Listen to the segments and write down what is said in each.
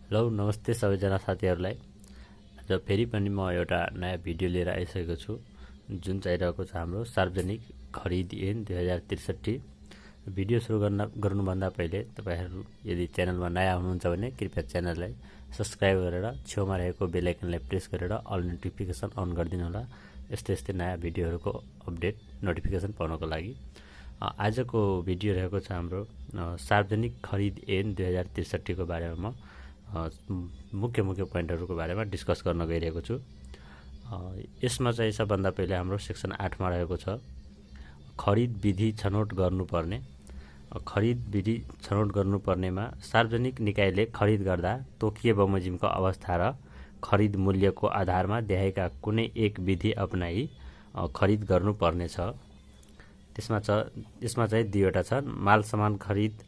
Hello नमस्ते सबैजना साथीहरूलाई। आज फेरि पनि म एउटा नयाँ भिडियो लिएर आइसकेको छु, जुन चाहिरहेको छ हाम्रो सार्वजनिक खरिद ऐन 2063। भिडियो सुरु गर्नुभन्दा पहिले तपाईहरू यदि च्यानलमा नयाँ हुनुहुन्छ भने कृपया च्यानललाई सब्स्क्राइब गरेर छेउमा रहेको बेल आइकनलाई प्रेस गरेर अल नोटिफिकेसन अन गरिदिनु होला, यस्तै नयाँ भिडियोहरूको अपडेट नोटिफिकेसन पाउनको लागि। आजको भिडियो रहेको छ हाम्रो सार्वजनिक खरिद ऐन 2063 को बारेमा मुख्य पोइन्टहरूको बारेमा डिस्कस गर्न गइरहेको छु। यसमा चाहिँ सबभन्दा पहिले हाम्रो सेक्सन 8 मा रहेको छ खरिद विधि छनौट गर्नुपर्ने। खरिद विधि छनौट गर्नुपर्नेमा सार्वजनिक निकायले खरिद गर्दा तोकिए बमोजिमको अवस्था र खरिद मूल्यको आधारमा देखाएका कुनै एक विधि अपनाई खरिद गर्नुपर्ने छ। यसमा चाहिँ दुईवटा छ, माल सामान खरिद,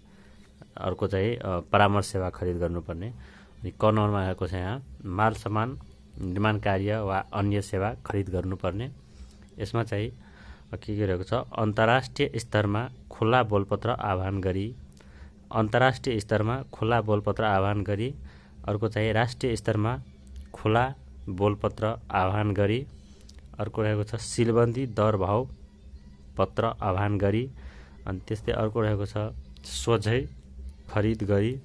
अर्को चाहिँ परामर्श सेवा खरिद गर्नुपर्ने। अनि क नम्बरमा आएको छ यहाँ माल सामान निर्माण कार्य वा अन्य सेवा खरिद गर्नुपर्ने। यसमा चाहिँ के रहेको छ, अन्तर्राष्ट्रिय स्तरमा खुला बोलपत्र आह्वान गरी, अन्तर्राष्ट्रिय स्तरमा खुला बोलपत्र आह्वान गरी, अर्को चाहिँ राष्ट्रिय स्तरमा खुला बोलपत्र आह्वान गरी, अर्को रहेको छ सिलबन्दी दर भाव पत्र आह्वान गरी, अनि त्यस्तै अर्को रहेको छ सोझै खरिद गरी,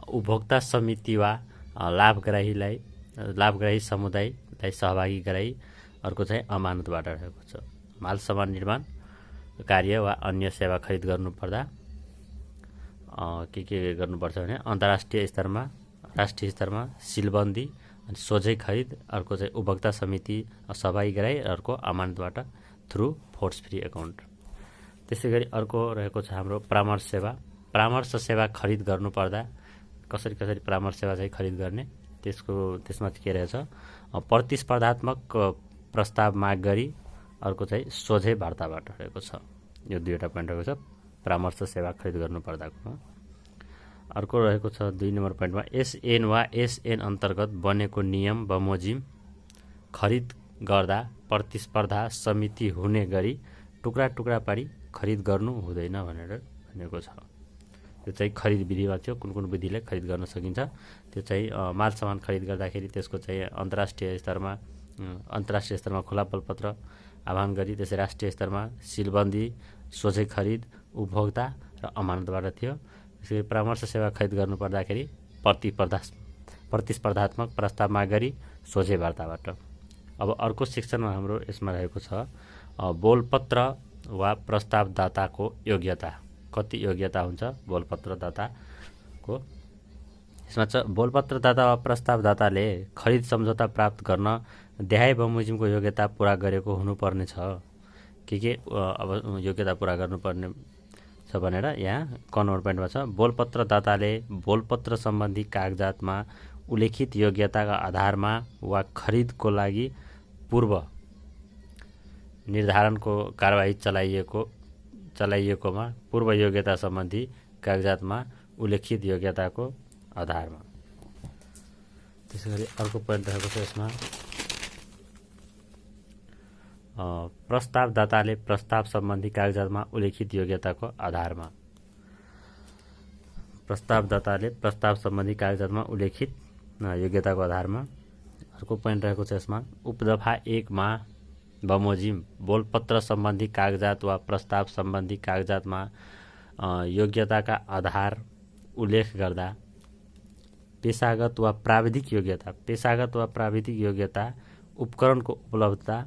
उपभोक्ता समिति वा लाभग्राही समुदायलाई सहभागी गराई, अर्को चाहिँ अमानतबाट रहेको छ। माल सामान निर्माण कार्य वा अन्य सेवा खरिद गर्नुपर्दा के गर्नुपर्छ भने अन्तर्राष्ट्रिय स्तरमा, राष्ट्रिय स्तरमा सिलबन्दी अनि सोझै खरिद, अर्को चाहिँ उपभोक्ता समिति सहभागी गराई, अर्को अमानतबाट थ्रु फोर्स फ्री एकाउन्ट। त्यसै गरी अर्को रहेको छ हाम्रो परामर्श सेवा। परामर्श सेवा खरिद गर्नुपर्दा कसरी परामर्श सेवा चाहिँ खरिद गर्ने, त्यसमा के रहेछ, प्रतिस्पर्धात्मक प्रस्ताव माग गरी, अर्को चाहिँ सोझै वार्ताबाट रहेको छ। यो दुईवटा पोइन्ट रहेको छ परामर्श सेवा खरिद गर्नुपर्दाको। अर्को रहेको छ 2 नम्बर पोइन्टमा एसएन वा एसएन अन्तर्गत बनेको नियम बमोजिम खरिद गर्दा प्रतिस्पर्धा समिति हुने गरी टुक्रा पारी खरिद गर्नु हुँदैन भनेर भनेको छ। त्यो चाहिँ खरिद विधिमा थियो, कुन विधिले खरिद गर्न सकिन्छ। त्यो चाहिँ माल सामान खरिद गर्दाखेरि त्यसको चाहिँ अन्तर्राष्ट्रिय स्तरमा खुला बोलपत्र आह्वान गरी, त्यसै राष्ट्रिय स्तरमा सिलबन्दी, सोझै खरिद, उपभोक्ता र अमानतबाट थियो। त्यसै परामर्श सेवा खरिद गर्नुपर्दाखेरि प्रतिस्पर्धात्मक प्रस्तावमा गरी, सोझै वार्ताबाट। अब अर्को सेक्सनमा हाम्रो यसमा रहेको छ बोलपत्र वा प्रस्तावदाताको योग्यता। कति योग्यता हुन्छ बोलपत्रदाताको। यसमा चाहिँ बोलपत्रदाता वा प्रस्तावदाताले खरिद सम्झौता प्राप्त गर्न देहाय बमोजिमको योग्यता पुरा गरेको हुनुपर्ने छ। के अब योग्यता पुरा गर्नुपर्ने छ भनेर यहाँ क नम्बर पोइन्टमा छ, बोलपत्रदाताले बोलपत्र सम्बन्धी कागजातमा उल्लेखित योग्यताका आधारमा वा खरिदको लागि पूर्व निर्धारणको कारबाही चलाइएकोमा पूर्व योग्यता सम्बन्धी कागजातमा उल्लेखित योग्यताको आधारमा। त्यसैगरी अर्को पोइन्ट रहेको छ यसमा प्रस्तावदाताले प्रस्ताव सम्बन्धी कागजातमा उल्लेखित योग्यताको आधारमा। प्रस्तावदाताले प्रस्ताव सम्बन्धी कागजातमा उल्लेखित योग्यताको आधारमा। अर्को पोइन्ट रहेको छ यसमा उपदफा 1 मा बमोजिम बोलपत्र सम्बन्धी कागजात वा प्रस्ताव सम्बन्धी कागजातमा योग्यताका आधार उल्लेख गर्दा पेशागत वा प्राविधिक योग्यता, उपकरणको उपलब्धता,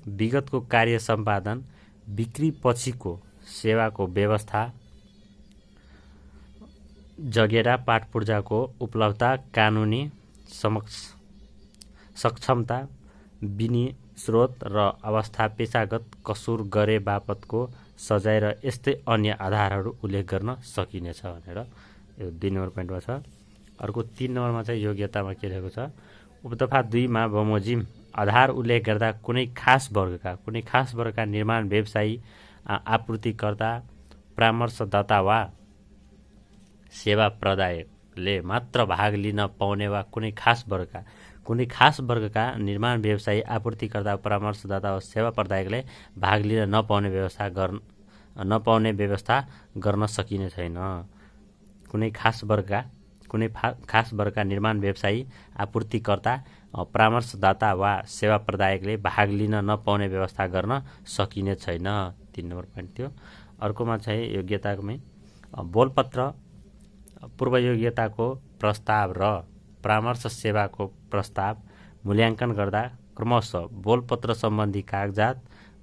विगतको कार्य सम्पादन, बिक्री पछिको सेवाको व्यवस्था, जगेरा पाटपुर्जाको उपलब्धता, कानुनी सक्षमता, विनि स्रोत र अवस्था, पेशागत कसुर गरे बापतको सजाय र यस्तै अन्य आधारहरू उल्लेख गर्न सकिनेछ भनेर यो 2 नम्बर पोइन्टमा छ। अर्को 3 नम्बरमा चाहिँ योग्यतामा के रहेको छ, उपदफा 2 मा बमोजिम आधार उल्लेख गर्दा कुनै खास वर्गका निर्माण व्यवसायी, आपूर्तिकर्ता, परामर्शदाता वा सेवा प्रदायकले मात्र भाग लिन पाउने वा कुनै खास वर्गका निर्माण व्यवसायी, आपूर्तिकर्ता, परामर्शदाता वा सेवा प्रदायकले भाग लिन नपाउने व्यवस्था गर्न सकिने छैन। कुनै कुनै खास वर्गका निर्माण व्यवसायी, आपूर्तिकर्ता, परामर्शदाता वा सेवा प्रदायकले भाग लिन नपाउने व्यवस्था गर्न सकिने छैन। 3 नम्बर पोइन्ट थियो। अर्कोमा चाहिँ योग्यतामै बोलपत्र पूर्व योग्यताको प्रस्ताव र परामर्श सेवाको प्रस्ताव मूल्याङ्कन गर्दा क्रमशः बोलपत्र सम्बन्धी कागजात,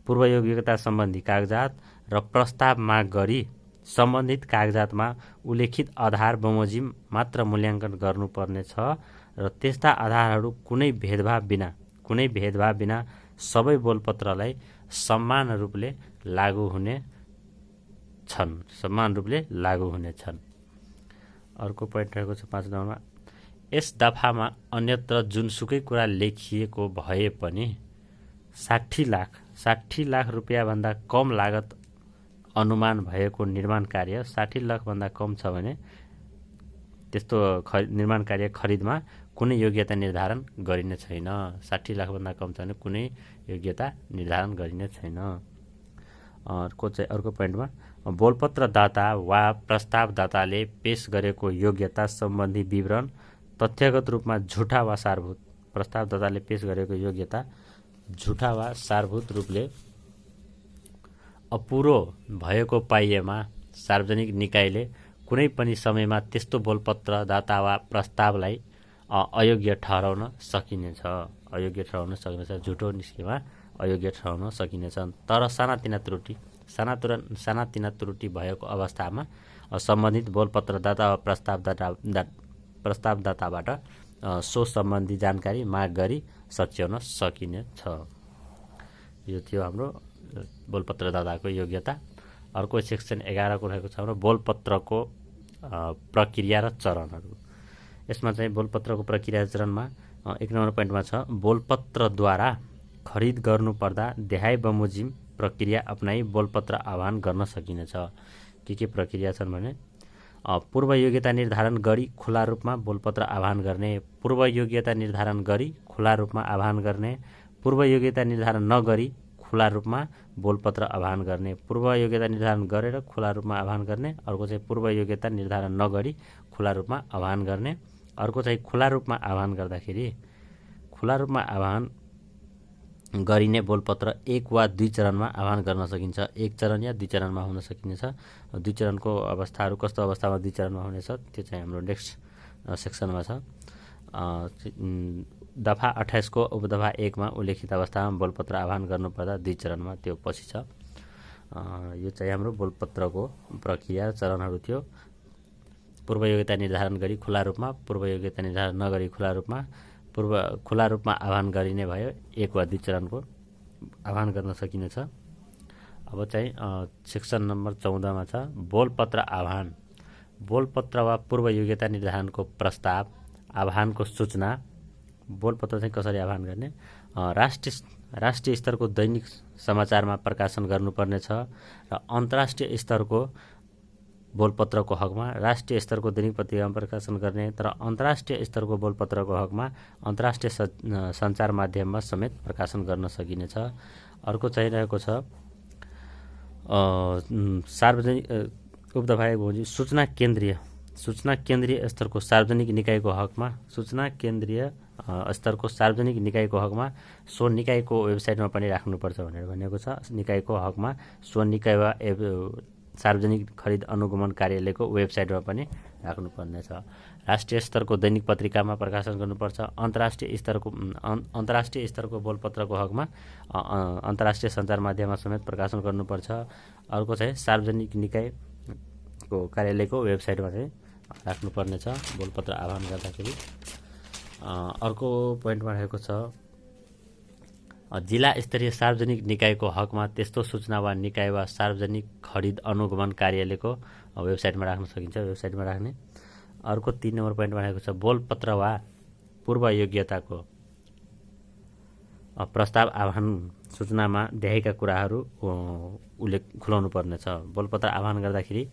पूर्व योग्यता सम्बन्धी कागजात र प्रस्ताव माग गरी सम्बन्धित कागजातमा उल्लेखित आधार बमोजिम मात्र मूल्याङ्कन गर्नुपर्ने छ र त्यस्ता आधारहरू कुनै भेदभाव बिना सबै बोलपत्रलाई समान रूपले लागू हुनेछन्। अर्को पोइन्ट रहेको छ 5 नम्बरमा, यस दफामा अन्यत्र जुनसुकै कुरा लेखिएको भए पनि 60 लाख रुपियाँभन्दा कम लागत अनुमान भएको निर्माण कार्य 60 लाखभन्दा कम छ भने त्यस्तो निर्माण कार्य खरिदमा कुनै योग्यता निर्धारण गरिने छैन। 60 लाखभन्दा कम छ भने कुनै योग्यता निर्धारण गरिने छैन। अर्को पोइन्टमा बोलपत्रदाता वा प्रस्तावदाताले पेश गरेको योग्यता सम्बन्धी विवरण तथ्यगत रूपमा झुटा वा सारभूत, प्रस्तावदाताले पेश गरेको योग्यता झुटा वा सारभूत रूपले अपुरो भएको पाइएमा सार्वजनिक निकायले कुनै पनि समयमा त्यस्तो बोलपत्रदाता वा प्रस्तावलाई अयोग्य ठहराउन सकिनेछ। झुटो निस्केमा अयोग्य ठहराउन सकिनेछ। तर सानातिना त्रुटि भएको अवस्थामा सम्बन्धित बोलपत्रदाता वा प्रस्तावदाताबाट सो सम्बन्धी जानकारी माग गरी सच्याउन सकिनेछ। यो थियो हाम्रो बोलपत्रदाताको योग्यता। अर्को सेक्सन 11 को रहेको छ हाम्रो बोलपत्रको प्रक्रिया र चरणहरू। यसमा चाहिँ बोलपत्रको प्रक्रिया चरणमा 1 नम्बर पोइन्टमा छ बोलपत्रद्वारा खरिद गर्नुपर्दा देहाय बमोजिम प्रक्रिया अपनाई बोलपत्र आह्वान गर्न सकिनेछ। के प्रक्रिया छन् भने पूर्व योग्यता निर्धारण गरी खुला रूपमा बोलपत्र आह्वान गर्ने, पूर्व योग्यता निर्धारण गरी खुला रूपमा आह्वान गर्ने, पूर्व योग्यता निर्धारण नगरी खुला रूपमा बोलपत्र आह्वान गर्ने, पूर्व योग्यता निर्धारण गरेर खुला रूपमा आह्वान गर्ने। अर्को चाहिँ पूर्व योग्यता निर्धारण नगरी खुला रूपमा आह्वान गर्ने। अर्को चाहिँ खुला रूपमा आह्वान गर्दाखेरि खुला रूपमा आह्वान गरिने बोलपत्र 1 वा 2 चरणमा आह्वान गर्न सकिन्छ। 1 चरण या 2 चरणमा हुन सकिनेछ। 2 चरणको अवस्थाहरू कस्तो अवस्थामा 2 चरणमा हुनेछ त्यो चाहिँ हाम्रो नेक्स्ट सेक्सनमा छ। दफा 28 को उपदफा 1 मा उल्लेखित अवस्थामा बोलपत्र आह्वान गर्नुपर्दा 2 चरणमा त्यो पछि छ। यो चाहिँ हाम्रो बोलपत्रको प्रक्रिया चरणहरू थियो। पूर्व योग्यता निर्धारण गरी खुला रूपमा, पूर्व योग्यता निर्धारण नगरी खुला रूपमा, खुला रूपमा आह्वान गरिने भयो 1 वा 2 चरणको आह्वान गर्न सकिनेछ। अब चाहिँ सेक्सन नम्बर 14 मा छ बोलपत्र आह्वान। बोलपत्र वा पूर्व योग्यता निर्धारणको प्रस्ताव, आह्वानको सूचना। बोलपत्र चाहिँ कसरी आह्वान गर्ने? राष्ट्रिय स्तरको दैनिक समाचारमा प्रकाशन गर्नुपर्ने छ र अन्तर्राष्ट्रिय स्तरको बोलपत्रको हकमा राष्ट्रिय स्तरको दैनिक पत्रिकामा प्रकाशन गर्ने, तर अन्तर्राष्ट्रिय स्तरको बोलपत्रको हकमा अन्तर्राष्ट्रिय सञ्चार माध्यममा समेत प्रकाशन गर्न सकिनेछ। अर्को चाहिँ रहेको छ सार्वजनिक उपदफा 1 सूचना केन्द्रीय स्तरको सार्वजनिक निकायको हकमा, सूचना केन्द्रीय स्तरको सार्वजनिक निकायको हकमा सो निकायको वेबसाइटमा पनि राख्नुपर्छ भनेर भनिएको छ। निकायको हकमा सो निकाय वा सार्वजनिक खरिद अनुगमन कार्यालयको वेबसाइटमा पनि राख्नुपर्ने छ। राष्ट्रिय स्तरको दैनिक पत्रिकामा प्रकाशन गर्नुपर्छ। अन्तर्राष्ट्रिय स्तरको बोलपत्रको हकमा अन्तर्राष्ट्रिय सञ्चार माध्यममा समेत प्रकाशन गर्नुपर्छ। अर्को चाहिँ सार्वजनिक निकायको कार्यालयको वेबसाइटमा चाहिँ राख्नुपर्ने छ बोलपत्र आह्वान गर्दाखेरि। अर्को पोइन्टमा रहेको छ जिल्ला स्तरीय सार्वजनिक निकायको हकमा त्यस्तो सूचना वा निकाय वा सार्वजनिक खरिद अनुगमन कार्यालयको वेबसाइटमा राख्न सकिन्छ, वेबसाइटमा राख्ने। अर्को 3 नम्बर पोइन्टमा रहेको छ बोलपत्र वा पूर्व योग्यताको प्रस्ताव आह्वान सूचनामा देखाएका कुराहरू उल्लेख खुलाउनु पर्नेछ। बोलपत्र आह्वान गर्दाखेरि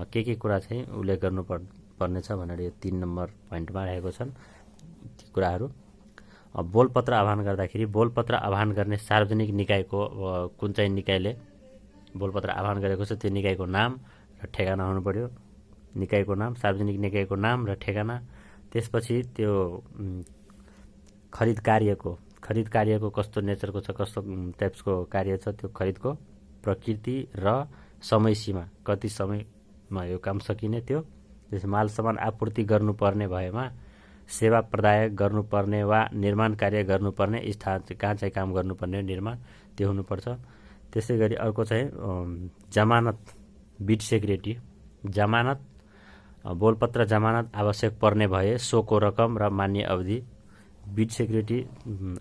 के कुरा चाहिँ उल्लेख गर्नुपर्नेछ भनेर यो 3 नम्बर पोइन्टमा रहेको छन् ती कुराहरू। बोलपत्र आह्वान गर्दाखेरि बोलपत्र आह्वान गर्ने सार्वजनिक निकायको कुन चाहिँ निकायले बोलपत्र आह्वान गरेको छ त्यो निकायको नाम र ठेगाना हुनु पर्यो। निकायको नाम, सार्वजनिक निकायको नाम र ठेगाना, त्यसपछि त्यो खरिद कार्यको कस्तो नेचरको छ, कस्तो टाइप्सको कार्य छ, त्यो खरिदको प्रकृति र समय सीमा, कति समयमा यो काम सकिने, त्यो जस्तै माल सामान आपूर्ति गर्नुपर्ने भएमा सेवा प्रदायक गर्नुपर्ने वा निर्माण कार्य गर्नुपर्ने स्थान कहाँ चाहिँ काम गर्नुपर्ने निर्माण त्यो हुनुपर्छ। त्यसै गरी अर्को चाहिँ जमानत, बिड सेक्युरिटी, जमानत बोलपत्र जमानत आवश्यक पर्ने भए सोको रकम र मान्य अवधि। बिड सेक्युरिटी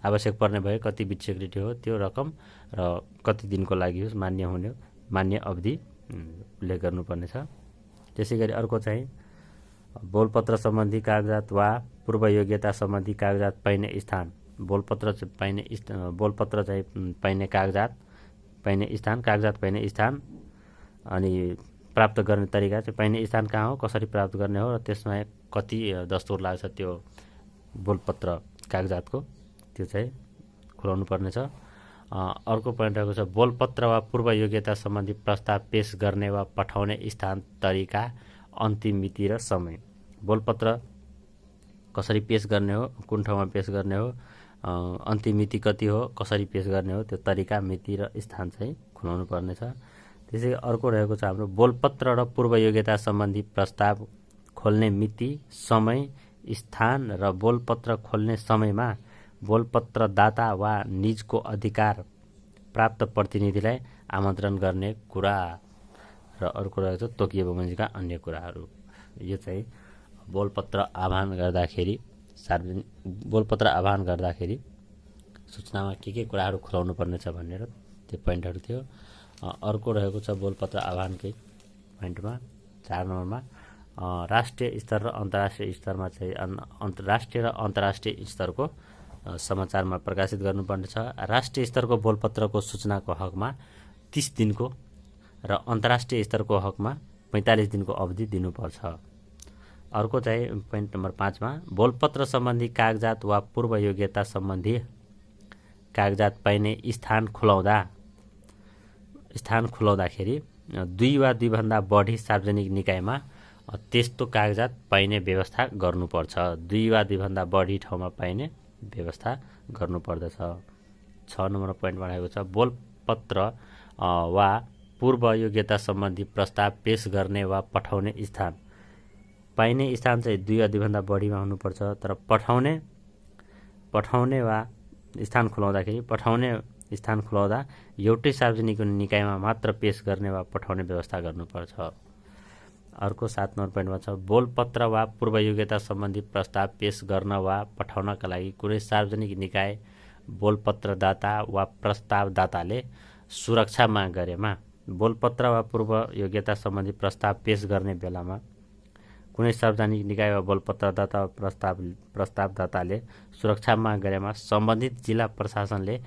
आवश्यक पर्ने भए कति बिड सेक्युरिटी हो त्यो रकम र कति दिनको लागि होस् मान्य हुने मान्य अवधि उल्लेख गर्नुपर्ने छ। त्यसै गरी अर्को चाहिँ बोलपत्र सम्बन्धी कागजात वा पूर्व योग्यता सम्बन्धी कागजात पाइने स्थान। बोलपत्र चाहिँ पाइने कागजात पाइने स्थान अनि प्राप्त गर्ने तरिका चाहिँ पाइने स्थान कहाँ हो, कसरी प्राप्त गर्ने हो र त्यसमा कति दस्तुर लाग्छ त्यो बोलपत्र कागजातको, त्यो चाहिँ खुलाउनु पर्ने छ। अर्को पोइन्ट रहेको छ बोलपत्र वा पूर्व योग्यता सम्बन्धी प्रस्ताव पेश गर्ने वा पठाउने स्थान, तरिका, अन्तिम मिति र समय। बोलपत्र कसरी पेश गर्ने हो, कुन ठाउँमा पेश गर्ने हो, अन्तिम मिति कति हो, कसरी पेश गर्ने हो, त्यो तरिका, मिति र स्थान चाहिँ खुलाउनु पर्ने छ। त्यसै अर्को रहेको छ हाम्रो बोलपत्र र पूर्व योग्यता सम्बन्धी प्रस्ताव खोल्ने मिति, समय, स्थान र बोलपत्र खोल्ने समयमा बोलपत्रदाता वा निजको अधिकार प्राप्त प्रतिनिधिलाई आमन्त्रण गर्ने कुरा र अर्को रहेको छ तोकिए बमोजिमका अन्य कुराहरू। यो चाहिँ बोलपत्र आह्वान गर्दाखेरि सूचनामा के कुराहरू खुलाउनु पर्ने छ भनेर त्यो पोइन्टहरू थियो। अर्को रहेको छ बोलपत्र आह्वानकै पोइन्टमा 4 नम्बरमा राष्ट्रिय स्तर र अन्तर्राष्ट्रिय स्तरमा चाहिँ राष्ट्रिय र अन्तर्राष्ट्रिय स्तरको समाचारमा प्रकाशित गर्नुपर्ने छ। राष्ट्रिय स्तरको बोलपत्रको सूचनाको हकमा 30 दिनको र अन्तर्राष्ट्रिय स्तरको हकमा 45 दिनको अवधि दिनुपर्छ। अर्को चाहिँ पोइन्ट नम्बर 5 मा बोलपत्र सम्बन्धी कागजात वा पूर्व योग्यता सम्बन्धी कागजात पाइने स्थान खुलाउँदाखेरि 2 वा 2 भन्दा बढी सार्वजनिक निकायमा त्यस्तो कागजात पाइने व्यवस्था गर्नुपर्छ। 2 वा 2 भन्दा बढी ठाउँमा पाइने व्यवस्था गर्नुपर्दछ। 6 नम्बर पोइन्टमा रहेको छ बोलपत्र वा पूर्व योग्यता सम्बन्धी प्रस्ताव पेश गर्ने वा पठाउने स्थान। पाइने स्थान चाहिँ 2 वा 2 भन्दा बढीमा हुनुपर्छ, तर पठाउने वा स्थान खुलाउँदा एउटै सार्वजनिक निकायमा मात्र पेश गर्ने वा पठाउने व्यवस्था गर्नुपर्छ। अर्को 7 नम्बर पोइन्टमा छ बोलपत्र वा पूर्व योग्यता सम्बन्धी प्रस्ताव पेश गर्न वा पठाउनका लागि कुनै सार्वजनिक निकाय बोलपत्रदाता वा प्रस्तावदाताले सुरक्षा माग गरेमा बोलपत्र वा पूर्व योग्यता सम्बन्धी प्रस्ताव पेश गर्ने बेलामा कुनै सार्वजनिक निकाय वा बोलपत्रदाता वा प्रस्तावदाताले सुरक्षा माग गरेमा सम्बन्धित जिल्ला प्रशासनले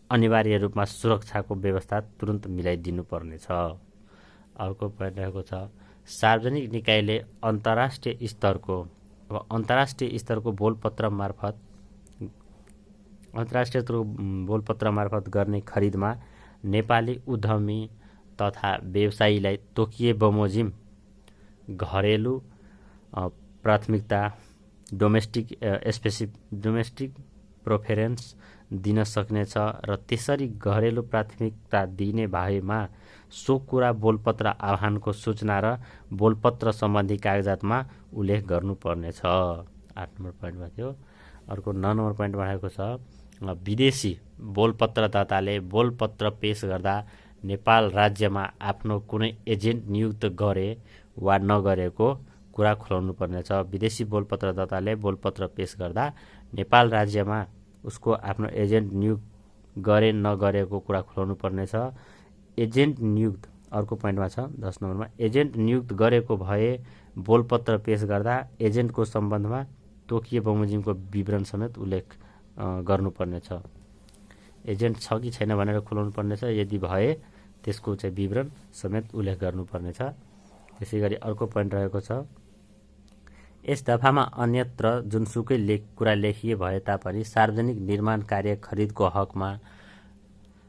अनिवार्य रूपमा सुरक्षाको व्यवस्था तुरुन्त मिलाइदिनु पर्नेछ। अर्को पोइन्ट रहेको छ सार्वजनिक निकायले अन्तर्राष्ट्रिय स्तरको बोलपत्र मार्फत गर्ने खरिदमा नेपाली उद्यमी तथा व्यवसायीलाई तोकिए बमोजिम, घरेलु प्राथमिकता, डोमेस्टिक प्रेफरेन्स दिन सक्नेछ र त्यसरी घरेलु प्राथमिकता दिने भएमा सो कुरा बोलपत्र आह्वानको सूचना र बोलपत्र सम्बन्धी कागजातमा उल्लेख गर्नुपर्नेछ। 8 नम्बर पोइन्टमा थियो। अर्को 9 नम्बर पोइन्टमा रहेको छ विदेशी बोलपत्रदाताले बोलपत्र पेश गर्दा नेपाल राज्यमा आफ्नो कुनै एजेन्ट नियुक्त गरे वा नगरेको कुरा खुलाउनु पर्नेछ। विदेशी बोलपत्रदाताले बोलपत्र पेश गर्दा नेपाल राज्यमा उसको आफ्नो एजेन्ट नियुक्त गरे नगरेको कुरा खुलाउनु पर्नेछ। एजेन्ट नियुक्त अर्को पोइन्टमा छ 10 नम्बरमा एजेन्ट नियुक्त गरेको भए बोलपत्र पेश गर्दा एजेन्टको सम्बन्धमा तोकिए बमोजिमको विवरण समेत उल्लेख गर्नुपर्नेछ। एजेन्ट छ कि छैन भनेर खुलाउनु पर्नेछ, यदि भए त्यसको चाहिँ विवरण समेत उल्लेख गर्नुपर्नेछ। त्यसै गरी अर्को पोइन्ट रहेको छ यस दफामा अन्यत्र जुनसुकै कुरा लेखिए भए तापनि सार्वजनिक निर्माण कार्य खरिदको हकमा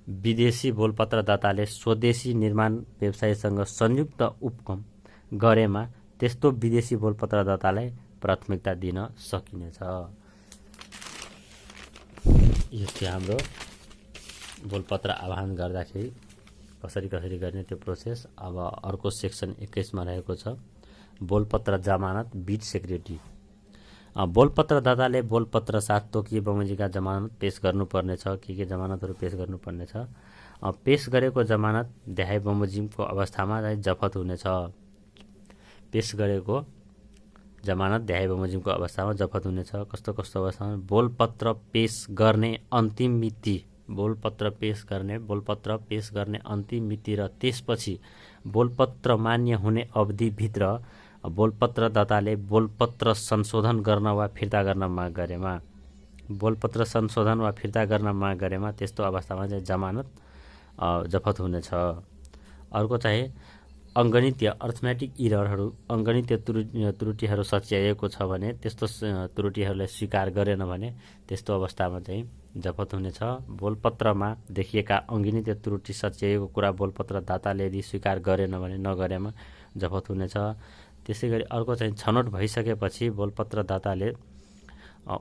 विदेशी बोलपत्रदाताले स्वदेशी निर्माण व्यवसायीसँग संयुक्त उपक्रम गरेमा त्यस्तो विदेशी बोलपत्रदातालाई प्राथमिकता दिन सकिनेछ। यो चाहिँ हाम्रो बोलपत्र आह्वान गर्दाखेरि कसरी गर्ने त्यो प्रोसेस। अब अर्को सेक्सन 21 मा रहेको छ बोलपत्र जमानत बिड सेक्युरिटी। बोलपत्रदाताले बोलपत्र साथ तोकिए बमोजिमका जमानत पेश गर्नुपर्नेछ। के जमानतहरू पेश गर्नुपर्नेछ? पेश गरेको जमानत देहाई बमोजिमको अवस्थामा जफत हुनेछ। पेश गरेको जमानत देहाई बमोजिमको अवस्थामा जफत हुनेछ। कस्तो अवस्थामा? बोलपत्र पेश गर्ने अन्तिम मिति, बोलपत्र पेश गर्ने अन्तिम मिति र त्यसपछि बोलपत्र मान्य हुने अवधिभित्र बोलपत्रदाताले बोलपत्र संशोधन गर्न वा फिर्ता गर्न माग गरेमा, बोलपत्र संशोधन वा फिर्ता गर्न माग गरेमा त्यस्तो अवस्थामा चाहिँ जमानत जफत हुनेछ। अर्को चाहिँ अङ्गणितीय अर्थमेटिक इररहरू, अङ्गणितीय त्रुटिहरू सच्याइएको छ भने त्यस्तो त्रुटिहरूलाई स्वीकार गरेन भने त्यस्तो अवस्थामा चाहिँ जफत हुनेछ। बोलपत्रमा देखिएका अङ्गणितीय त्रुटि सच्याइएको कुरा बोलपत्रदाताले यदि स्वीकार गरेन भने नगरेमा जफत हुनेछ। त्यसै गरी अर्को चाहिँ छनौट भइसकेपछि बोलपत्रदाताले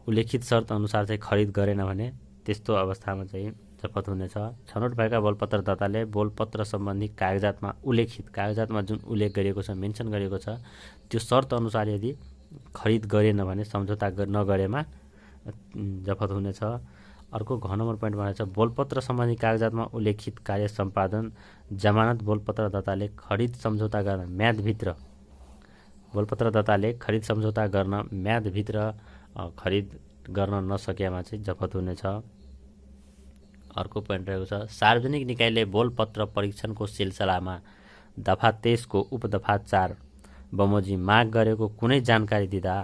उल्लेखित शर्त अनुसार चाहिँ खरिद गरेन भने त्यस्तो अवस्थामा चाहिँ जफत हुनेछ। छनौट भएका बोलपत्रदाताले बोलपत्र सम्बन्धी कागजातमा जुन उल्लेख गरिएको छ, मेन्सन गरिएको छ, त्यो शर्त अनुसार यदि खरिद गरेन भने सम्झौता नगरेमा जफत हुनेछ। अर्को घ नम्बर पोइन्टमा रहेछ बोलपत्र सम्बन्धी कागजातमा उल्लेखित कार्य सम्पादन जमानत बोलपत्रदाताले खरिद सम्झौता गर्न म्यादभित्र, बोलपत्रदाताले खरिद सम्झौता गर्न म्यादभित्र खरिद गर्न नसकेमा चाहिँ जफत हुनेछ। अर्को पोइन्ट रहेको छ सार्वजनिक निकायले बोलपत्र परीक्षणको सिलसिलामा दफा 23 को उपदफा 4 बमोजिम माग गरेको कुनै जानकारी दिँदा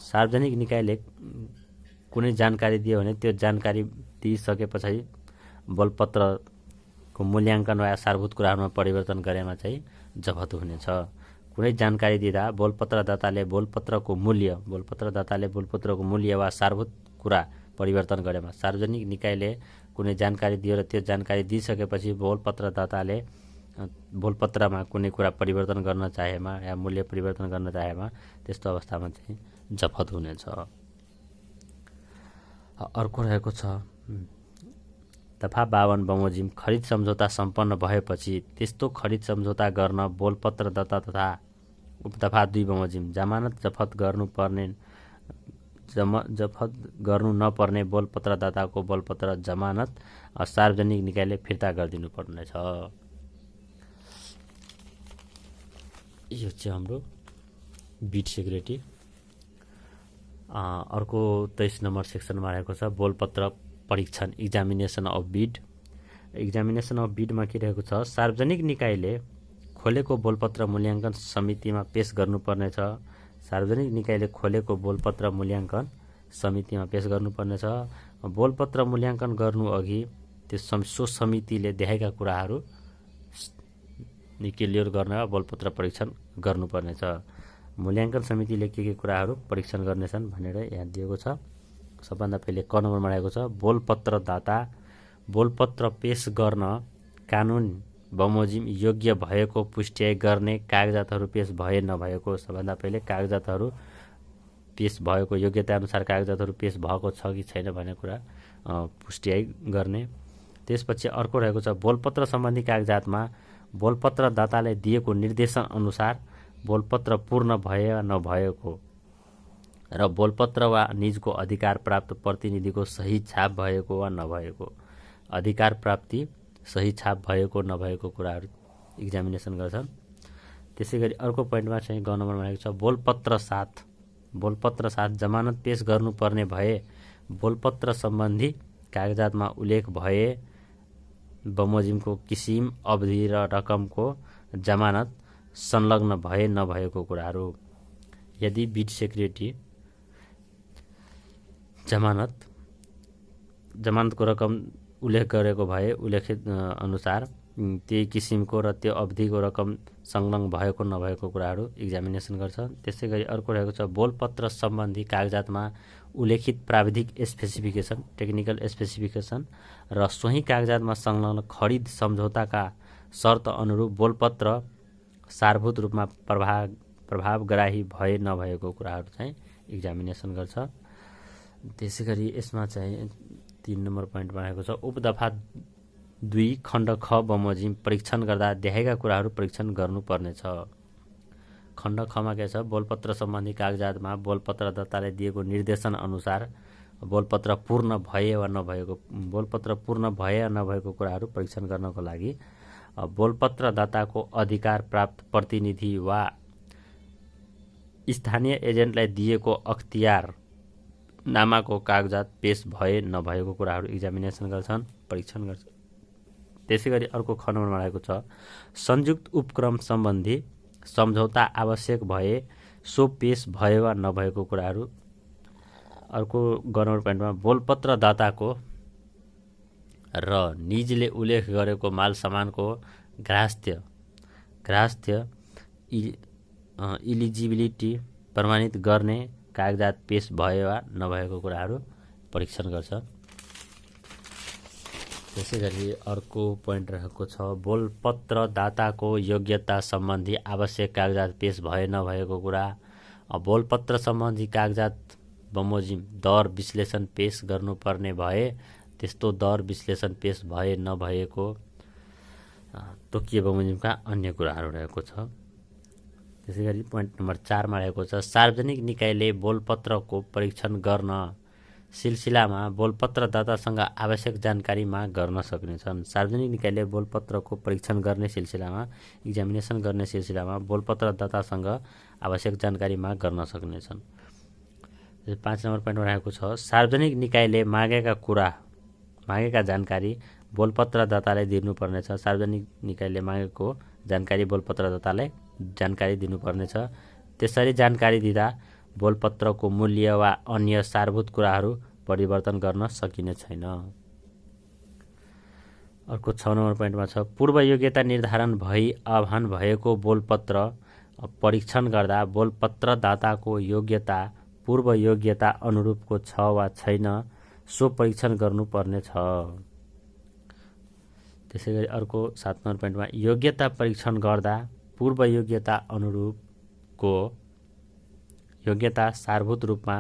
सार्वजनिक निकायले कुनै जानकारी दियो भने त्यो जानकारी दिइसकेपछि बोलपत्रको मूल्याङ्कन वा सारभूत कुराहरूमा परिवर्तन गरेमा चाहिँ जफत हुनेछ। कुनै जानकारी दिँदा बोलपत्रदाताले बोलपत्रको मूल्य वा सारभूत कुरा परिवर्तन गरेमा, सार्वजनिक निकायले कुनै जानकारी दियो र त्यो जानकारी दिइसकेपछि बोलपत्रदाताले बोलपत्रमा कुनै कुरा परिवर्तन गर्न चाहेमा या मूल्य परिवर्तन गर्न चाहेमा त्यस्तो अवस्थामा चाहिँ जफत हुनेछ। अर्को रहेको छ दफा 52 बमोजिम खरिद सम्झौता सम्पन्न भएपछि त्यस्तो खरिद सम्झौता गर्न बोलपत्रदाता तथा उपदफा 2 बमोजिम जमानत जफत गर्नु नपर्ने बोलपत्रदाताको बोलपत्र जमानत सार्वजनिक निकायले फिर्ता गरिदिनु पर्नेछ। यो चाहिँ हाम्रो बिड सेक्युरिटी। अर्को 23 नम्बर सेक्सनमा रहेको छ बोलपत्र परीक्षण examination of bid. Examination of बिडमा के रहेको छ सार्वजनिक निकायले खोलेको बोलपत्र मूल्याङ्कन समितिमा पेश गर्नुपर्नेछ। सार्वजनिक निकायले खोलेको बोलपत्र मूल्याङ्कन समितिमा पेश गर्नुपर्नेछ। बोलपत्र मूल्याङ्कन गर्नु अघि सो समितिले देखाएका कुराहरू क्लियर गर्न बोलपत्र परीक्षण गर्नुपर्नेछ। मूल्याङ्कन समितिले के कुराहरू परीक्षण गर्नेछन् भनेर यहाँ दिएको छ। सबभन्दा पहिले क नम्बरमा रहेको छ बोलपत्रदाता बोलपत्र पेश गर्न कानुन बमोजिम योग्य भएको पुष्टि गर्ने कागजातहरू पेश भए नभएको, सबभन्दा पहिले कागजातहरू पेश भएको योग्यता अनुसार कागजातहरू पेश भएको छ कि छैन भन्ने कुरा पुष्टि गर्ने। त्यसपछि अर्को रहेको छ बोलपत्र सम्बन्धी कागजातमा बोलपत्रदाताले दिएको निर्देशन अनुसार बोलपत्र पूर्ण भए वा नभएको र बोलपत्र वा निजको अधिकार प्राप्त प्रतिनिधिको सही छाप भएको वा नभएको, अधिकार प्राप्ति सही छाप भएको नभएको कुराहरू एक्जामिनेसन गर्छन्। त्यसै गरी अर्को पोइन्टमा चाहिँ ग नम्बरमा रहेको छ बोलपत्र साथ जमानत पेश गर्नुपर्ने भए बोलपत्र सम्बन्धी कागजातमा उल्लेख भए बमोजिमको किसिम अवधि र रकमको जमानत संलग्न भए नभएको कुराहरू। यदि बिड सेक्युरिटी जमानतको रकम उल्लेख गरेको भए उल्लेखित अनुसार त्यही किसिमको र त्यो अवधिको रकम संलग्न भएको नभएको कुराहरू एक्जामिनेसन गर्छ। त्यसै गरी अर्को रहेको छ बोलपत्र सम्बन्धी कागजातमा उल्लेखित प्राविधिक स्पेसिफिकेसन टेक्निकल स्पेसिफिकेसन र सोही कागजातमा संलग्न खरिद सम्झौताका शर्त अनुरूप बोलपत्र सारभूत रूपमा प्रभावग्राही भए नभएको कुराहरू चाहिँ इक्जामिनेसन गर्छ। त्यसै गरी यसमा चाहिँ 3 नम्बर पोइन्टमा रहेको छ उपदफा 2 खण्ड ख बमोजिम परीक्षण गर्दा देखाएका कुराहरू परीक्षण गर्नुपर्नेछ। खण्ड खमा के छ बोलपत्र सम्बन्धी कागजातमा बोलपत्रदाताले दिएको निर्देशन अनुसार बोलपत्र पूर्ण भए वा नभएको कुराहरू परीक्षण गर्नको लागि बोलपत्रदाताको अधिकार प्राप्त प्रतिनिधि वा स्थानीय एजेन्टलाई दिएको अख्तियार नामाको कागजात पेश भए नभएको कुराहरू इक्जामिनेसन गर्छन्, परीक्षण गर्छन्। त्यसै गरी अर्को ख नम्बरमा रहेको छ संयुक्त उपक्रम सम्बन्धी सम्झौता आवश्यक भए सो पेश भए वा नभएको कुराहरू। अर्को ग नम्बर पोइन्टमा बोलपत्रदाताको र निजले उल्लेख गरेको माल सामानको ग्राह्य इलिजिबिलिटी प्रमाणित गर्ने कागजात पेश भए वा नभएको कुराहरू परीक्षण गर्छ। त्यसै गरी अर्को पोइन्ट रहेको छ बोलपत्रदाताको योग्यता सम्बन्धी आवश्यक कागजात पेश भए नभएको कुरा। बोलपत्र सम्बन्धी कागजात बमोजिम दर विश्लेषण पेश गर्नुपर्ने भए त्यस्तो दर विश्लेषण पेश भए नभएको तोकिए बमोजिमका अन्य कुराहरू रहेको छ। त्यसै गरी पोइन्ट नम्बर 4 मा रहेको छ सार्वजनिक निकायले बोलपत्रको परीक्षण गर्न सिलसिलामा बोलपत्रदातासँग आवश्यक जानकारी माग गर्न सक्नेछन्। सार्वजनिक निकायले बोलपत्रको परीक्षण गर्ने सिलसिलामा इक्जामिनेसन गर्ने सिलसिलामा बोलपत्रदातासँग आवश्यक जानकारी माग गर्न सक्नेछन्। 5 नम्बर पोइन्टमा रहेको छ सार्वजनिक निकायले मागेका जानकारी बोलपत्रदाताले दिनुपर्नेछ। सार्वजनिक निकायले मागेको जानकारी बोलपत्रदाताले जानकारी दिनुपर्नेछ। त्यसरी जानकारी दिँदा बोलपत्रको मूल्य वा अन्य सारभूत कुराहरू परिवर्तन गर्न सकिने छैन। अर्को 6 नम्बर पोइन्टमा छ पूर्व योग्यता निर्धारण भई आह्वान भएको बोलपत्र परीक्षण गर्दा बोलपत्रदाताको योग्यता पूर्व योग्यता अनुरूपको छ वा छैन सो परीक्षण गर्नुपर्ने छ। त्यसै गरी अर्को 7 नम्बर पोइन्टमा योग्यता परीक्षण गर्दा पूर्व योग्यता अनुरूपको योग्यता सारभूत रूपमा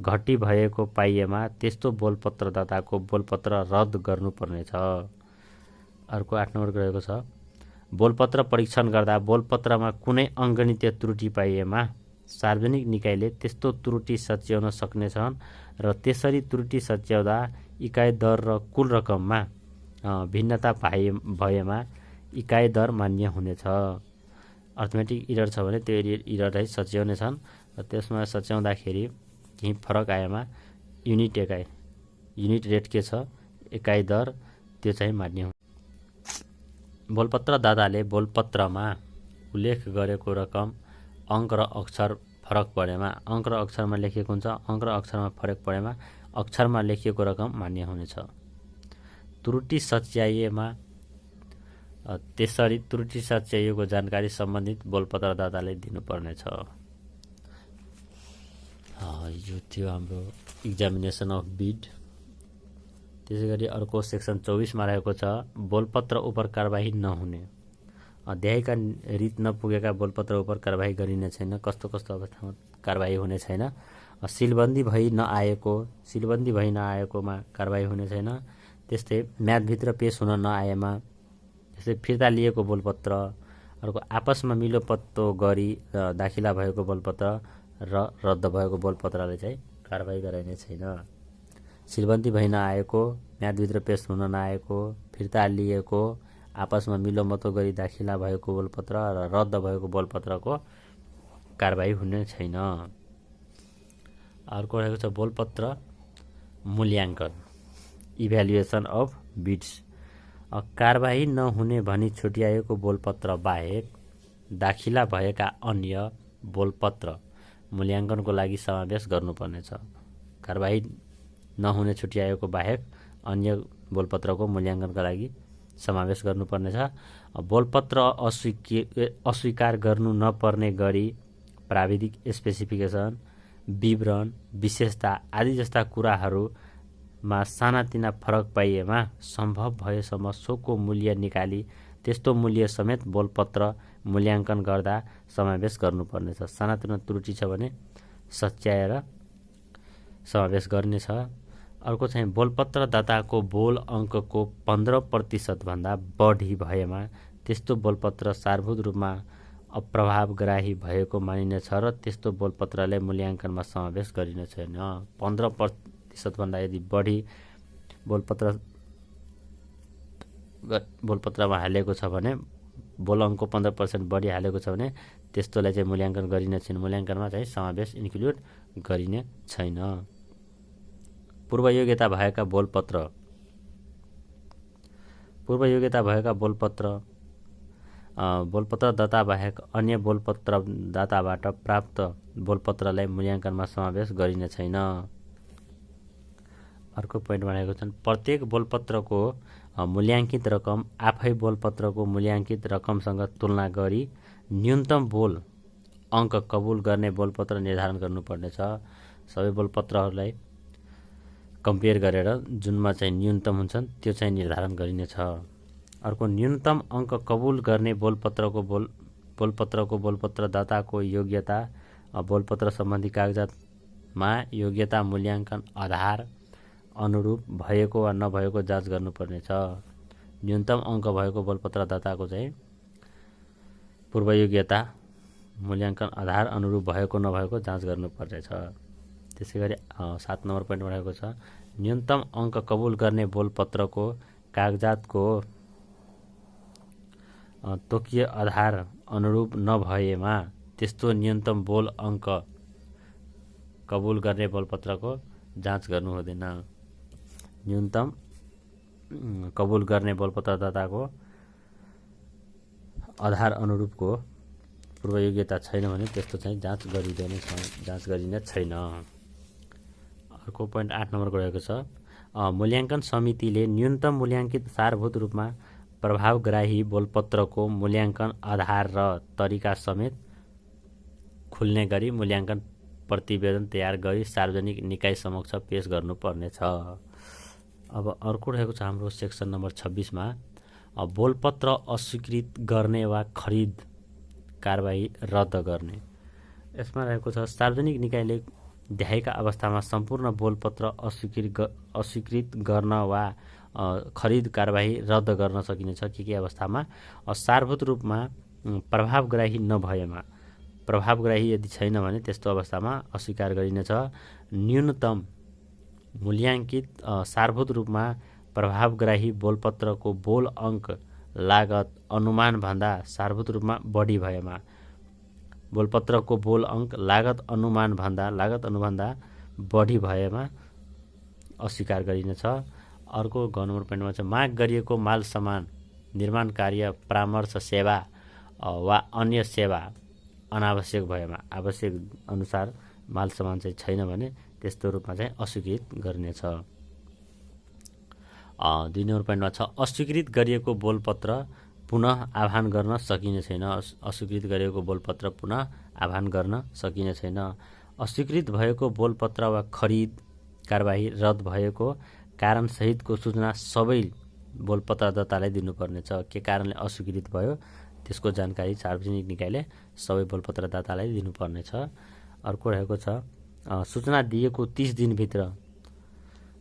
घटी भएको पाइएमा त्यस्तो बोलपत्रदाताको बोलपत्र रद्द गर्नुपर्नेछ। अर्को 8 नम्बरको रहेको छ बोलपत्र परीक्षण गर्दा बोलपत्रमा कुनै अङ्गणितीय त्रुटि पाइएमा सार्वजनिक निकायले त्यस्तो त्रुटि सच्याउन सक्नेछन् र त्यसरी त्रुटि सच्याउँदा इकाइ दर र कुल रकममा भिन्नता भएमा इकाइ दर मान्य हुनेछ। अर्थमेटिक इरर छ भने त्यो इरर सच्याउने छन् र त्यसमा सच्याउँदाखेरि केही फरक आएमा युनिट रेट के छ इकाइ दर त्यो चाहिँ मान्य हुन्छ। बोलपत्रदाताले बोलपत्रमा उल्लेख गरेको रकम अङ्क र अक्षर फरक परेमा अङ्क र अक्षरमा लेखिएको हुन्छ, अङ्क र अक्षरमा फरक परेमा अक्षरमा लेखिएको रकम मान्य हुनेछ। त्रुटि सच्याइएमा त्यसरी त्रुटि सच्याइएको जानकारी सम्बन्धित बोलपत्रदाताले दिनुपर्नेछ। यो थियो हाम्रो इक्जामिनेसन अफ बिड। त्यसै गरी अर्को सेक्सन 24 मा रहेको छ बोलपत्र उपर कारबाही नहुने। देखाएका रीत नपुगेका बोलपत्र उपर कारबाही गरिने छैन। कस्तो अवस्थामा कारबाही हुने छैन। सिलबन्दी भई नआएकोमा कारबाही हुने छैन। त्यस्तै म्यादभित्र पेश हुन नआएमा, त्यस्तै फिर्ता लिएको बोलपत्र, अर्को आपसमा मिलोपत्तो गरी दाखिला भएको बोलपत्र र रद्द भएको बोलपत्रले चाहिँ कारबाही गराइने छैन। सिलबन्दी भई नआएको, म्यादभित्र पेश हुन नआएको, फिर्ता लिएको, आपसमा मिलोमतो गरी दाखिला भएको बोलपत्र र रद्द भएको बोलपत्रको कारबाही हुने छैन। अर्को रहेको छ बोलपत्र मूल्याङ्कन इभ्यालुएसन अफ बिड्स। कारबाही नहुने भनी छुट्याएको बोलपत्र बाहेक दाखिला भएका अन्य बोलपत्र मूल्याङ्कनको लागि समावेश गर्नुपर्नेछ। कारबाही नहुने छुट्याएको बाहेक अन्य बोलपत्रको मूल्याङ्कनका लागि समावेश गर्नुपर्नेछ। बोलपत्र अस्वीकार गर्नु नपर्ने गरी प्राविधिक स्पेसिफिकेसन, विवरण, विशेषता आदि जस्ता कुराहरूमा सानातिना फरक पाइएमा सम्भव भएसम्म सोको मूल्य निकाली त्यस्तो मूल्य समेत बोलपत्र मूल्याङ्कन गर्दा समावेश गर्नुपर्नेछ। सानातिनो त्रुटि छ भने सच्याएर समावेश गर्नेछ। अर्को चाहिँ बोलपत्रदाताको बोल अङ्कको 15% भन्दा बढी भएमा त्यस्तो बोलपत्र सारभूत रूपमा अप्रभावग्राही भएको मानिनेछ र त्यस्तो बोलपत्रलाई मूल्याङ्कनमा समावेश गरिने छैन। 15% भन्दा यदि बढी बोलपत्रमा हालेको छ भने, बोल अङ्कको 15% बढी हालेको छ भने त्यस्तोलाई चाहिँ मूल्याङ्कन गरिने छैन, मूल्याङ्कनमा चाहिँ समावेश इन्क्लुड गरिने छैन। पूर्वयोग्यता भएका बोलपत्रदाता बाहेक अन्य बोलपत्रदाताबाट प्राप्त बोलपत्रलाई मूल्याङ्कनमा समावेश गरिने छैन। अर्को पोइन्ट भनेको छन् प्रत्येक बोलपत्रको मूल्याङ्कित रकम आफै बोलपत्रको मूल्याङ्कित रकमसँग तुलना गरी न्यूनतम बोल अङ्क कबुल गर्ने बोलपत्र निर्धारण गर्नुपर्नेछ। सबै बोलपत्रहरूलाई कम्पेयर गरेर जुनमा चाहिँ न्यूनतम हुन्छन् त्यो चाहिँ निर्धारण गरिनेछ। अर्को न्यूनतम अङ्क कबुल गर्ने बोलपत्रदाताको योग्यता बोलपत्र सम्बन्धी कागजातमा योग्यता मूल्याङ्कन आधार अनुरूप भएको वा नभएको जाँच गर्नुपर्नेछ। न्यूनतम अङ्क भएको बोलपत्रदाताको चाहिँ पूर्वयोग्यता मूल्याङ्कन आधार अनुरूप भएको नभएको जाँच गर्नुपर्नेछ। त्यसै गरी 7 नम्बर पोइन्ट भनेको छ न्यूनतम अङ्क कबुल गर्ने बोलपत्रको कागजातको तोकीय आधार अनुरूप नभएमा त्यस्तो न्यूनतम बोल अङ्क कबुल गर्ने बोलपत्रको जाँच गर्नु हुँदैन। न्यूनतम कबुल गर्ने बोलपत्रदाताको आधार अनुरूपको पूर्वयोग्यता छैन भने त्यस्तो चाहिँ जाँच गरिने छैन। अर्को पोइन्ट 8 नम्बरको रहेको छ मूल्याङ्कन समितिले न्यूनतम मूल्याङ्कित सारभूत रूपमा प्रभावग्राही बोलपत्रको मूल्याङ्कन आधार र तरिका समेत खुल्ने गरी मूल्याङ्कन प्रतिवेदन तयार गरी सार्वजनिक निकाय समक्ष पेश गर्नुपर्नेछ। अब अर्को रहेको छ हाम्रो सेक्सन नम्बर 26मा बोलपत्र अस्वीकृत गर्ने वा खरिद कारबाही रद्द गर्ने। यसमा रहेको छ सार्वजनिक निकायले देखाएका अवस्थामा सम्पूर्ण बोलपत्र अस्वीकृत गर्न वा खरिद कारबाही रद्द गर्न सकिनेछ। के अवस्थामा सारभूत रूपमा प्रभावग्राही नभएमा, प्रभावग्राही यदि छैन भने त्यस्तो अवस्थामा अस्वीकार गरिनेछ। न्यूनतम मूल्याङ्कित सारभूत रूपमा प्रभावग्राही बोलपत्रको बोल अङ्क लागत अनुमानभन्दा सारभूत रूपमा बढी भएमा, बोलपत्रको बोल अङ्क लागत अनुमानभन्दा बढी भएमा अस्वीकार गरिनेछ। अर्को ग नम्बर पोइन्टमा छ माग गरिएको माल सामान निर्माण कार्य परामर्श सेवा वा अन्य सेवा अनावश्यक भएमा, आवश्यक अनुसार माल सामान चाहिँ छैन भने त्यस्तो रूपमा चाहिँ अस्वीकृत गरिनेछ। 2 नम्बर पोइन्टमा छ अस्वीकृत गरिएको बोलपत्र पुनः आह्वान गर्न सकिने छैन। अस्वीकृत गरिएको बोलपत्र पुनः आह्वान गर्न सकिने छैन। अस्वीकृत भएको बोलपत्र वा खरिद कारबाही रद्द भएको कारण सहितको सूचना सबै बोलपत्रदातालाई दिनुपर्नेछ। के कारणले अस्वीकृत भयो त्यसको जानकारी सार्वजनिक निकायले सबै बोलपत्रदातालाई दिनुपर्नेछ। अर्को रहेको छ सूचना दिएको 30 दिनभित्र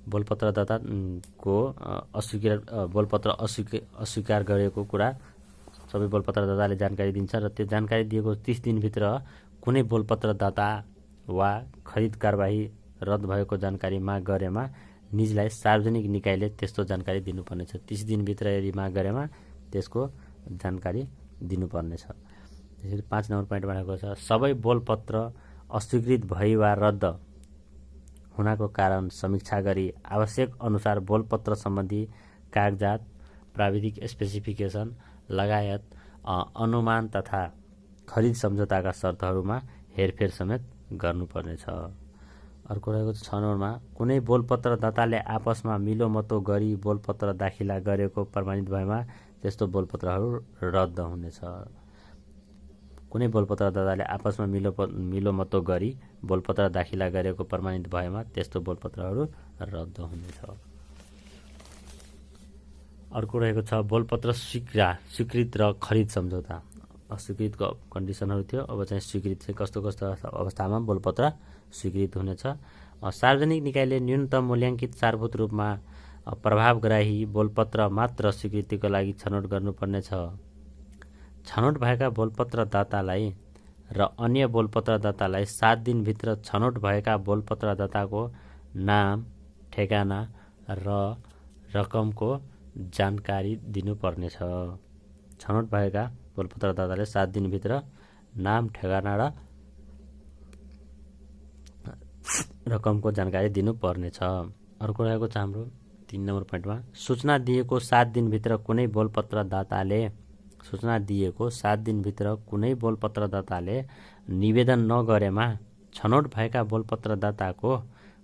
बोलपत्रदाताको बोलपत्र अस्वीकार गरेको कुरा सबै बोलपत्रदाताले जानकारी दिन्छ र त्यो जानकारी दिएको 30 दिनभित्र कुनै बोलपत्रदाता वा खरिद कारबाही रद्द भएको जानकारी माग गरेमा निजलाई सार्वजनिक निकायले त्यस्तो जानकारी दिनुपर्नेछ। 30 दिनभित्र यदि माग गरेमा त्यसको जानकारी दिनुपर्नेछ। त्यसरी 5 नम्बर पोइन्ट भनेको छ सबै बोलपत्र अस्वीकृत भई वा रद्द हुनको कारण समीक्षा गरी आवश्यक अनुसार बोलपत्र सम्बन्धी कागजात प्राविधिक स्पेसिफिकेसन लगायत अनुमान तथा खरिद सम्झौताका शर्तहरूमा हेरफेर समेत गर्नुपर्नेछ। अर्को रहेको छ 6 नम्बरमा कुनै बोलपत्रदाताले आपसमा मिलोमतो गरी बोलपत्र दाखिला गरेको प्रमाणित भएमा त्यस्तो बोलपत्रहरू रद्द हुनेछ। कुनै बोलपत्रदाताले आपसमा मिलोमतो गरी बोलपत्र दाखिला गरेको प्रमाणित भएमा त्यस्तो बोलपत्रहरू रद्द हुनेछ। अर्को रहेको छ बोलपत्र स्वीकृत र खरिद सम्झौता। अस्वीकृतको कन्डिसनहरू थियो। अब चाहिँ स्वीकृत चाहिँ कस्तो कस्तो अवस्थामा बोलपत्र स्वीकृत हुनेछ। सार्वजनिक निकायले न्यूनतम मूल्याङ्कित सारभूत रूपमा प्रभावग्राही बोलपत्र मात्र स्वीकृतिको लागि छनौट गर्नुपर्नेछ। छनौट भएका बोलपत्रदातालाई र अन्य बोलपत्रदातालाई 7 दिनभित्र छनौट भएका बोलपत्रदाताको नाम, ठेगाना र रकमको जानकारी दिनुपर्नेछ। छनौट भएका बोलपत्रदाताले 7 दिनभित्र नाम, ठेगाना र रकमको जानकारी दिनुपर्नेछ। अर्को रहेको छ हाम्रो 3 नम्बर पोइन्टमा, सूचना दिएको 7 दिनभित्र कुनै बोलपत्रदाताले निवेदन नगरेमा छनौट भएका बोलपत्रदाताको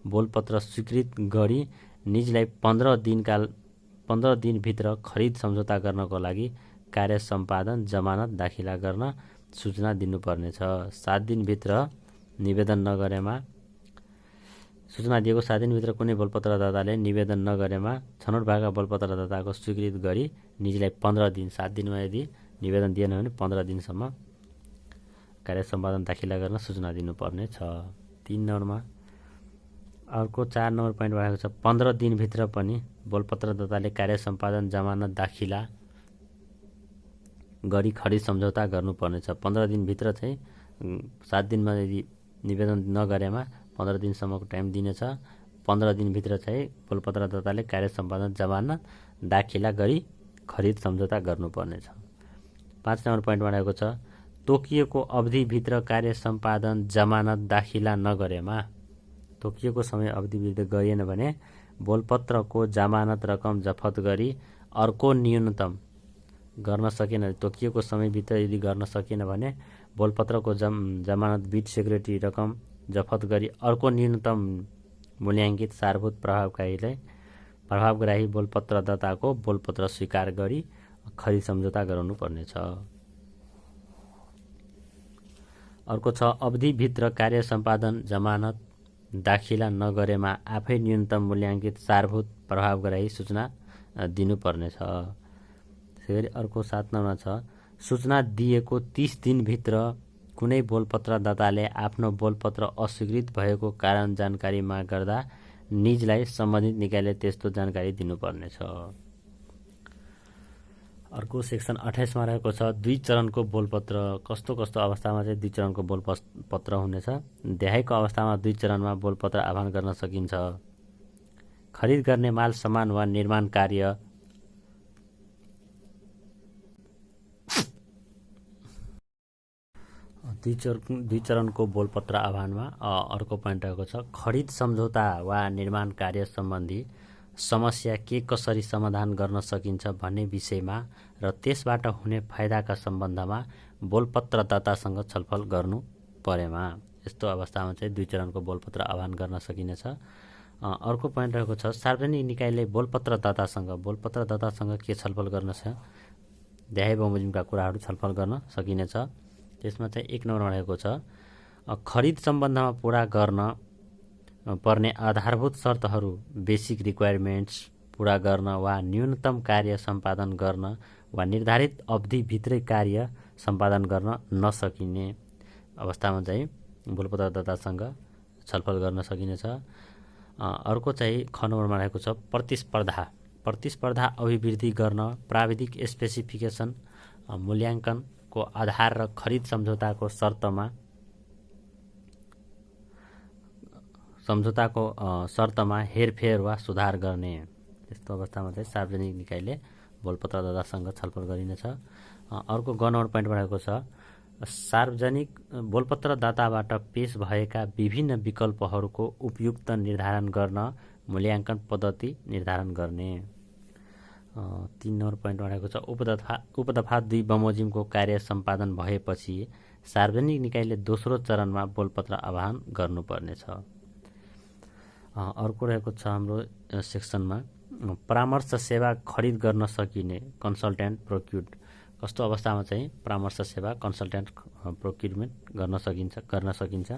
बोलपत्र स्वीकृत गरी निजलाई 15 दिनभित्र खरिद सम्झौता गर्नको लागि कार्य सम्पादन जमानत दाखिला गर्न सूचना दिनुपर्नेछ। 7 दिनभित्र निवेदन नगरेमा, सूचना दिएको 7 दिनभित्र कुनै बोलपत्रदाताले निवेदन नगरेमा छनौट भएका बोलपत्रदाताको स्वीकृत गरी निजलाई 15 दिन, 7 दिनमा यदि निवेदन दिएन भने 15 दिनसम्म कार्य सम्पादन दाखिला गर्न सूचना दिनुपर्ने छ। 3 नम्बरमा अर्को 4 नम्बर पोइन्ट रहेको छ, 15 दिनभित्र पनि बोलपत्रदाताले कार्य सम्पादन जमानत दाखिला गरी खरिद सम्झौता गर्नुपर्नेछ। 15 दिनभित्र चाहिँ 7 दिनमा यदि निवेदन नगरेमा 15 दिनसम्मको टाइम दिनेछ। 15 दिनभित्र चाहिँ बोलपत्रदाताले कार्य सम्पादन जमानत दाखिला गरी खरिद सम्झौता गर्नुपर्नेछ। 5 नम्बर पोइन्टमा रहेको छ, तोकिएको अवधिभित्र कार्य सम्पादन जमानत दाखिला नगरेमा, तोकिएको समय अवधिभित्र गरिएन भने बोलपत्रको जमानत रकम जफत गरी अर्को न्यूनतम गर्न सकेन, तोकिएको समयभित्र यदि गर्न सकेन भने बोलपत्रको जमानत बिट सेक्युरिटी रकम जफत गरी अर्को न्यूनतम मूल्याङ्कित सारभूत प्रभावग्राही बोलपत्रदाताको बोलपत्र स्वीकार गरी खरिद सम्झौता गराउनुपर्नेछ। अर्को छ, अवधिभित्र कार्य सम्पादन जमानत दाखिला नगरेमा आफै न्यूनतम मूल्याङ्कित सारभूत प्रभावग्राही सूचना दिनुपर्नेछ। फेरि अर्को 7 नम्बरमा छ, सूचना दिएको 30 दिनभित्र कुनै बोलपत्रदाताले आफ्नो बोलपत्र अस्वीकृत भएको कारण जानकारी माग गर्दा निजलाई सम्बन्धित निकायले त्यस्तो जानकारी दिनुपर्नेछ। अर्को सेक्सन 28 मा रहेको छ, 2 चरणको बोलपत्र। कस्तो कस्तो अवस्थामा चाहिँ 2 चरणको बोलपत्र हुनेछ? देहायको अवस्थामा 2 चरणमा बोलपत्र आह्वान गर्न सकिन्छ। खरिद गर्ने माल, सामान वा निर्माण कार्य दुई चरणको बोलपत्र आह्वानमा अर्को पोइन्ट रहेको छ, खरिद सम्झौता वा निर्माण कार्य सम्बन्धी समस्या के कसरी समाधान गर्न सकिन्छ भन्ने विषयमा र त्यसबाट हुने फाइदाका सम्बन्धमा बोलपत्रदातासँग छलफल गर्नु परेमा यस्तो अवस्थामा चाहिँ 2 चरणको बोलपत्र आह्वान गर्न सकिनेछ। अर्को पोइन्ट रहेको छ, सार्वजनिक निकायले बोलपत्रदातासँग के छलफल गर्न छ? देहाय बमोजिमका कुराहरू छलफल गर्न सकिनेछ। त्यसमा चाहिँ 1 नम्बरमा रहेको छ, खरिद सम्बन्धमा पूरा गर्न पर्ने आधारभूत शर्तहरू, बेसिक रिक्वायरमेन्ट्स पूरा गर्न वा न्यूनतम कार्य सम्पादन गर्न वा निर्धारित अवधिभित्रै कार्य सम्पादन गर्न नसकिने अवस्थामा चाहिँ बोलपत्रदातासँग छलफल गर्न सकिनेछ। अर्को चाहिँ 6 नम्बरमा रहेको छ, प्रतिस्पर्धा अभिवृद्धि गर्न प्राविधिक स्पेसिफिकेसन मूल्याङ्कनको आधार र खरिद सम्झौताको शर्तमा हेरफेर वा सुधार गर्ने। यस्तो अवस्थामा चाहिँ सार्वजनिक निकायले बोलपत्रदातासँग छलफल गरिनेछ। अर्को 9 नम्बर पोइन्टमा रहेको छ, सार्वजनिक बोलपत्रदाताबाट पेश भएका विभिन्न विकल्पहरूको उपयुक्त निर्धारण गर्न मूल्याङ्कन पद्धति निर्धारण गर्ने। 3 नम्बर पोइन्टमा रहेको छ, उपदफा 2 बमोजिमको कार्य सम्पादन भएपछि सार्वजनिक निकायले दोस्रो चरणमा बोलपत्र आह्वान गर्नुपर्नेछ। अर्को रहेको छ हाम्रो सेक्सनमा, परामर्श सेवा खरिद गर्न सकिने, कन्सल्टेन्ट प्रोक्युर्ड। कस्तो अवस्थामा चाहिँ परामर्श सेवा कन्सल्टेन्ट प्रोक्युरमेन्ट गर्न सकिन्छ?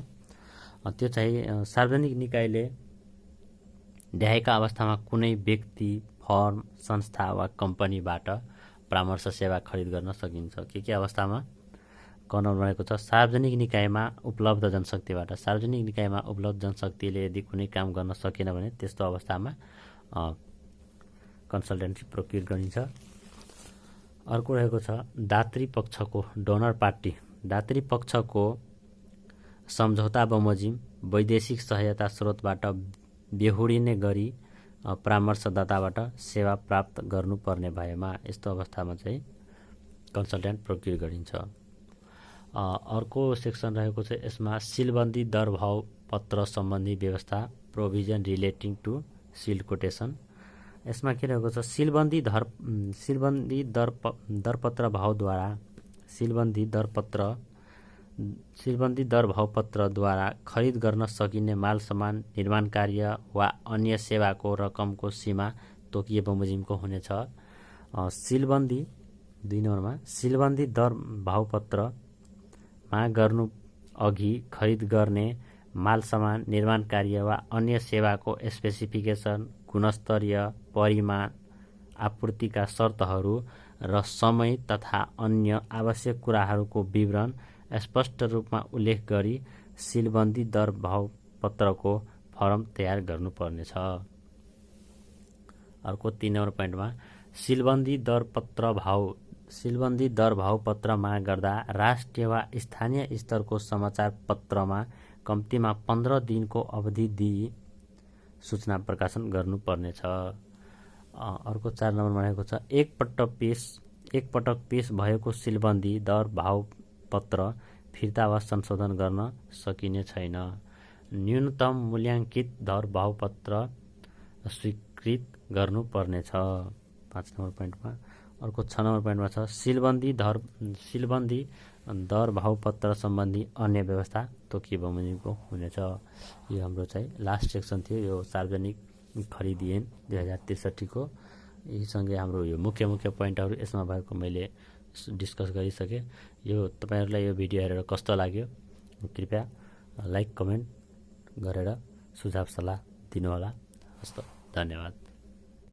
त्यो चाहिँ सार्वजनिक निकायले देहायका अवस्थामा कुनै व्यक्ति, फर्म, संस्था वा कम्पनीबाट परामर्श सेवा खरिद गर्न सकिन्छ। के अवस्थामा? क नम्बर रहेको छ सार्वजनिक निकायमा उपलब्ध जनशक्तिबाट। सार्वजनिक निकायमा उपलब्ध जनशक्तिले यदि कुनै काम गर्न सकेन भने त्यस्तो अवस्थामा कन्सल्टेन्सी प्रोक्योर गरिन्छ। अर्को रहेको छ दात्री पक्षको डोनर पार्टी। दात्री पक्षको सम्झौता बमोजिम वैदेशिक सहायता स्रोतबाट बेहोरिने गरी परामर्शदाताबाट सेवा प्राप्त गर्नुपर्ने भएमा यस्तो अवस्थामा चाहिँ कन्सल्टेन्ट प्रोक्योर गरिन्छ। अर्को सेक्सन रहेको छ यसमा सिलबन्दी दर भाव पत्र सम्बन्धी व्यवस्था provision relating to seal quotation. यसमा के रहेको छ सिलबन्दी दरपत्र भावद्वारा सिलबन्दी दर भावपत्रद्वारा खरिद गर्न सकिने माल सामान निर्माण कार्य वा अन्य सेवाको रकमको सीमा तोकिए बमोजिमको हुनेछ। सिलबन्दी 2 नम्बरमा सिलबन्दी दर भावपत्रमा गर्नु अघि खरिद गर्ने माल सामान निर्माण कार्य वा अन्य सेवाको स्पेसिफिकेसन, गुणस्तरीय, परिमाण, आपूर्तिका शर्तहरू र समय तथा अन्य आवश्यक कुराहरूको विवरण स्पष्ट रूपमा उल्लेख गरी सिलबन्दी दर भावपत्रको फर्म तयार गर्नुपर्नेछ। अर्को 3 नम्बर पोइन्टमा सिलबन्दी दर भावपत्रमा गर्दा राष्ट्रिय वा स्थानीय स्तरको समाचार पत्रमा कम्तीमा 15 दिनको अवधि दिई सूचना प्रकाशन गर्नुपर्नेछ। अर्को 4 नम्बरमा रहेको छ एकपटक पेश भएको सिलबन्दी दर भावपत्र फिर्ता वा संशोधन गर्न सकिने छैन। न्यूनतम मूल्याङ्कित दर भावपत्र स्वीकृत गर्नुपर्नेछ 5 नम्बर पोइन्टमा। अर्को 6 नम्बर पोइन्टमा छ सिलबन्दी दर भावपत्र सम्बन्धी अन्य व्यवस्था तोकिए बमोजिमको हुनेछ। यो हाम्रो चाहिँ लास्ट सेक्सन थियो यो सार्वजनिक खरिद ऐन 2063 को। यीसँगै हाम्रो यो मुख्य पोइन्टहरू यसमा भएको मैले डिस्कस गरिसकेँ। यो तपाईहरुलाई यो भिडियो हेरेर कस्तो लाग्यो कृपया लाइक कमेन्ट गरेर सुझाव सल्लाह दिनुहोला। हस्त धन्यवाद।